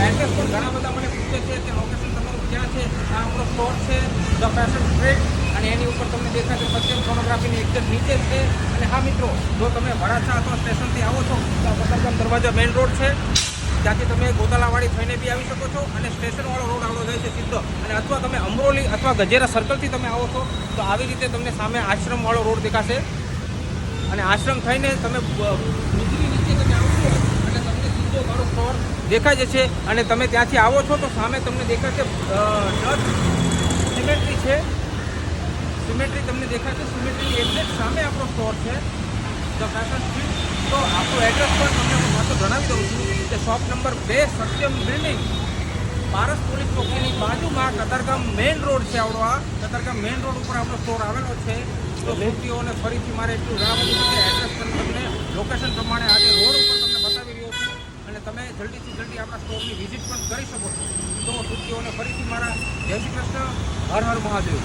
Address પણ ઘણા બધા મને પૂછે છે કે લોકેશન તમારું ક્યાં છે. આ આપણો સ્ટોર છે ધ ફેશન સ્ટ્રીટ, અને એની ઉપર તમને દેખાશે સત્યમ સોનોગ્રાફીની એક્ઝેક્ટ નીચે છે. અને હા મિત્રો, જો તમે વરાછા અથવા સ્ટેશનથી આવો છો તો કતારગામ દરવાજા મેઇન રોડ છે, ત્યાંથી તમે ગોતાલાવાડી થઈને બી આવી શકો છો, અને સ્ટેશનવાળો રોડ આવડો જાય છે સીધો. અને અથવા તમે અમરોલી અથવા ગજેરા સર્કલથી તમે આવો છો તો આવી રીતે તમને સામે આશ્રમવાળો રોડ દેખાશે, અને આશ્રમ થઈને તમે ગુજરી નીચે તમે આવશો અને તમને સીધો મારો સ્ટોર દેખાઈ જશે. અને તમે ત્યાંથી આવો છો તો સામે તમને દેખાશે ડચ સિમેટ્રી છે, સિમેટ્રી તમને દેખાશે. સિમેટ્રીની એક્ઝેક્ટ સામે આપણો સ્ટોર છે ધ ફેશન સ્ટ્રીટ. તો આપણું એડ્રેસ પણ તમને હું પાછું જણાવી દઉં છું કે શોપ નંબર 2 સત્યમ બિલ્ડિંગ, પારસ પોલીસ ચોકીની બાજુમાં કતારગામ મેઇન રોડ છે. આવડો આ કતારગામ મેઇન રોડ ઉપર આપણો સ્ટોર આવેલો છે. તો સુરતીઓને ફરીથી મારે એટલું જણાવવું છે કે એડ્રેસ પણ તમને લોકેશન પ્રમાણે આજે રોડ ઉપર તમને બતાવી રહ્યો છું, અને તમે જલ્દીથી જલ્દી આપણા સ્ટોરની વિઝિટ પણ કરી શકો છો. તો સુરતીઓને ફરીથી મારા જય શ્રી કૃષ્ણ, હર હર મહાદેવ.